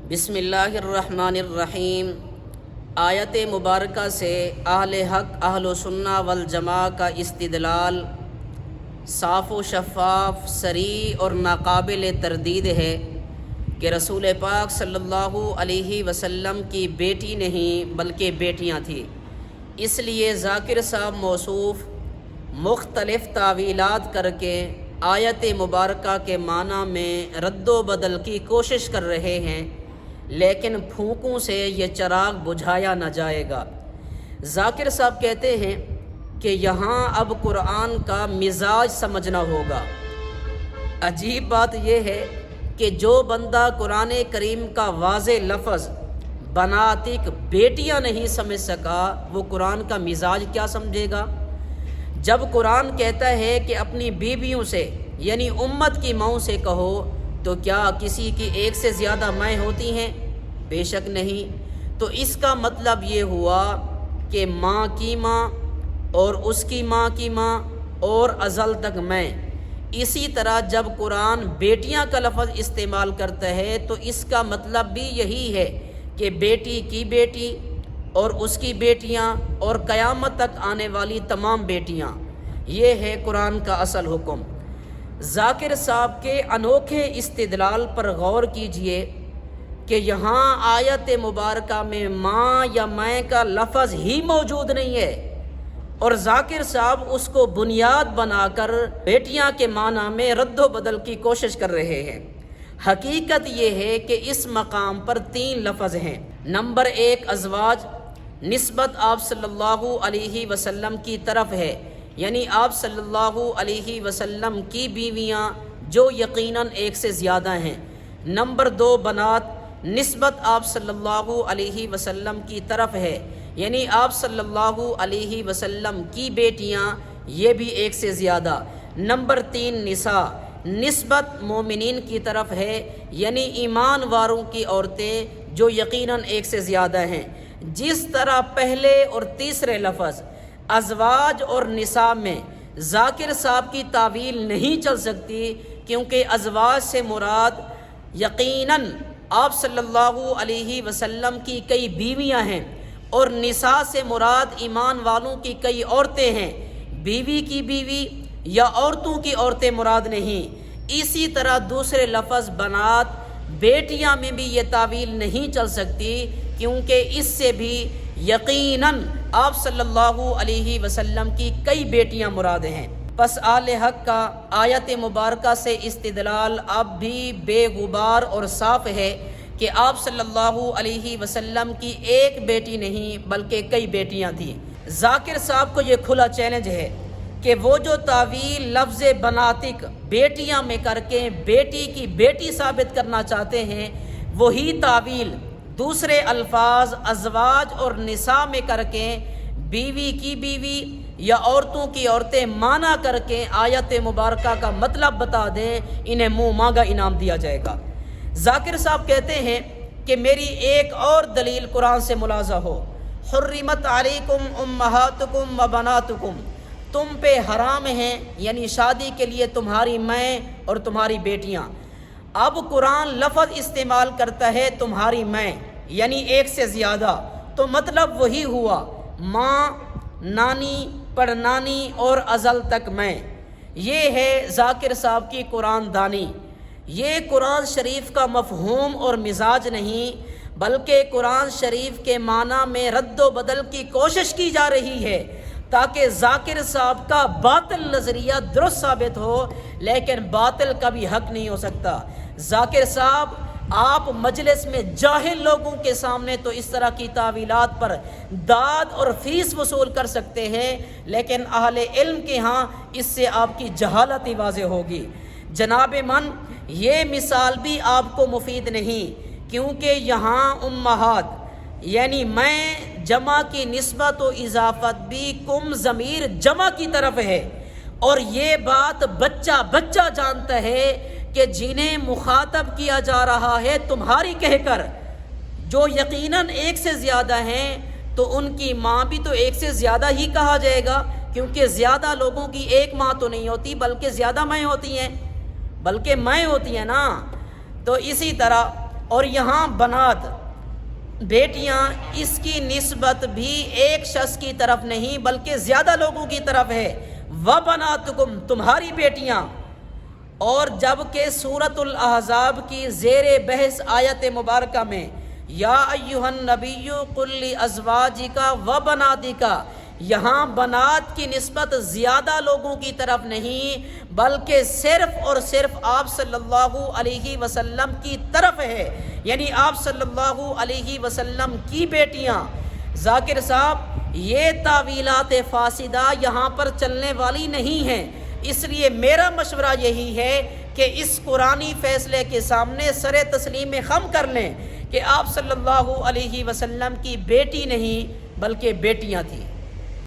بسم اللہ الرحمن الرحیم۔ آیت مبارکہ سے اہل حق اہل سنہ والجماع کا استدلال صاف و شفاف، صریح اور ناقابل تردید ہے کہ رسول پاک صلی اللہ علیہ وسلم کی بیٹی نہیں بلکہ بیٹیاں تھیں۔ اس لیے ذاکر صاحب موصوف مختلف تعویلات کر کے آیت مبارکہ کے معنی میں رد و بدل کی کوشش کر رہے ہیں، لیکن پھونکوں سے یہ چراغ بجھایا نہ جائے گا۔ ذاکر صاحب کہتے ہیں کہ یہاں اب قرآن کا مزاج سمجھنا ہوگا۔ عجیب بات یہ ہے کہ جو بندہ قرآن کریم کا واضح لفظ بناتک بیٹیاں نہیں سمجھ سکا، وہ قرآن کا مزاج کیا سمجھے گا؟ جب قرآن کہتا ہے کہ اپنی بیویوں سے یعنی امت کی ماؤں سے کہو، تو کیا کسی کی ایک سے زیادہ مائیں ہوتی ہیں؟ بے شک نہیں۔ تو اس کا مطلب یہ ہوا کہ ماں کی ماں اور اس کی ماں کی ماں اور ازل تک میں۔ اسی طرح جب قرآن بیٹیاں کا لفظ استعمال کرتا ہے تو اس کا مطلب بھی یہی ہے کہ بیٹی کی بیٹی اور اس کی بیٹیاں اور قیامت تک آنے والی تمام بیٹیاں۔ یہ ہے قرآن کا اصل حکم۔ ذاکر صاحب کے انوکھے استدلال پر غور کیجئے کہ یہاں آیت مبارکہ میں ماں یا میں کا لفظ ہی موجود نہیں ہے، اور ذاکر صاحب اس کو بنیاد بنا کر بیٹیاں کے معنی میں رد و بدل کی کوشش کر رہے ہیں۔ حقیقت یہ ہے کہ اس مقام پر 3 لفظ ہیں۔ نمبر 1 ازواج، نسبت آپ صلی اللہ علیہ وسلم کی طرف ہے، یعنی آپ صلی اللہ علیہ وسلم کی بیویاں جو یقیناً ایک سے زیادہ ہیں۔ نمبر 2 بنات، نسبت آپ صلی اللہ علیہ وسلم کی طرف ہے، یعنی آپ صلی اللہ علیہ وسلم کی بیٹیاں یہ بھی ایک سے زیادہ۔ نمبر 3 نساء، نسبت مومنین کی طرف ہے، یعنی ایمان واروں کی عورتیں جو یقیناً ایک سے زیادہ ہیں۔ جس طرح پہلے اور تیسرے لفظ ازواج اور نساء میں ذاکر صاحب کی تعویل نہیں چل سکتی، کیونکہ ازواج سے مراد یقیناً آپ صلی اللہ علیہ وسلم کی کئی بیویاں ہیں، اور نساء سے مراد ایمان والوں کی کئی عورتیں ہیں۔ بیوی کی بیوی یا عورتوں کی عورتیں مراد نہیں۔ اسی طرح دوسرے لفظ بنات، بیٹیاں میں بھی یہ تعویل نہیں چل سکتی، کیونکہ اس سے بھی یقیناً آپ صلی اللہ علیہ وسلم کی کئی بیٹیاں مراد ہیں۔ پس آل حق کا آیت مبارکہ سے استدلال اب بھی بے غبار اور صاف ہے کہ آپ صلی اللہ علیہ وسلم کی ایک بیٹی نہیں بلکہ کئی بیٹیاں تھیں۔ ذاکر صاحب کو یہ کھلا چیلنج ہے کہ وہ جو تعویل لفظ بناتک بیٹیاں میں کر کے بیٹی کی بیٹی ثابت کرنا چاہتے ہیں، وہی تعویل دوسرے الفاظ ازواج اور نساء میں کر کے بیوی کی بیوی یا عورتوں کی عورتیں معنی کر کے آیت مبارکہ کا مطلب بتا دیں، انہیں منہ مانگا انعام دیا جائے گا۔ ذاکر صاحب کہتے ہیں کہ میری ایک اور دلیل قرآن سے ملاحظہ ہو، حرمت علیکم امہاتکم و بناتکم، تم پہ حرام ہیں یعنی شادی کے لیے تمہاری مائیں اور تمہاری بیٹیاں۔ اب قرآن لفظ استعمال کرتا ہے تمہاری مائیں یعنی ایک سے زیادہ، تو مطلب وہی ہوا ماں، نانی، پڑنانی اور ازل تک میں۔ یہ ہے ذاکر صاحب کی قرآن دانی۔ یہ قرآن شریف کا مفہوم اور مزاج نہیں، بلکہ قرآن شریف کے معنی میں رد و بدل کی کوشش کی جا رہی ہے تاکہ ذاکر صاحب کا باطل نظریہ درست ثابت ہو، لیکن باطل کا بھی حق نہیں ہو سکتا۔ ذاکر صاحب آپ مجلس میں جاہل لوگوں کے سامنے تو اس طرح کی تعویلات پر داد اور فیس وصول کر سکتے ہیں، لیکن اہل علم کے ہاں اس سے آپ کی جہالت ہی واضح ہوگی۔ جناب من، یہ مثال بھی آپ کو مفید نہیں، کیونکہ یہاں امہات یعنی میں جمع کی نسبت و اضافت بھی کم ضمیر جمع کی طرف ہے، اور یہ بات بچہ بچہ جانتا ہے کہ جنہیں مخاطب کیا جا رہا ہے تمہاری کہہ کر، جو یقیناً ایک سے زیادہ ہیں، تو ان کی ماں بھی تو ایک سے زیادہ ہی کہا جائے گا، کیونکہ زیادہ لوگوں کی ایک ماں تو نہیں ہوتی بلکہ زیادہ مائیں ہوتی ہیں، نا۔ تو اسی طرح اور یہاں بنات بیٹیاں، اس کی نسبت بھی ایک شخص کی طرف نہیں بلکہ زیادہ لوگوں کی طرف ہے۔ وَبَنَاتُكُمْ، تمہاری بیٹیاں۔ اور جب کہ سورۃ الاحزاب کی زیر بحث آیت مبارکہ میں یا ایھا النبی قل لازواجک وبناتک، یہاں بنات کی نسبت زیادہ لوگوں کی طرف نہیں بلکہ صرف اور صرف آپ صلی اللہ علیہ وسلم کی طرف ہے، یعنی آپ صلی اللہ علیہ وسلم کی بیٹیاں۔ ذاکر صاحب، یہ تعویلات فاسدہ یہاں پر چلنے والی نہیں ہیں، اس لیے میرا مشورہ یہی ہے کہ اس قرآنی فیصلے کے سامنے سر تسلیم خم کر لیں کہ آپ صلی اللہ علیہ وسلم کی بیٹی نہیں بلکہ بیٹیاں تھیں۔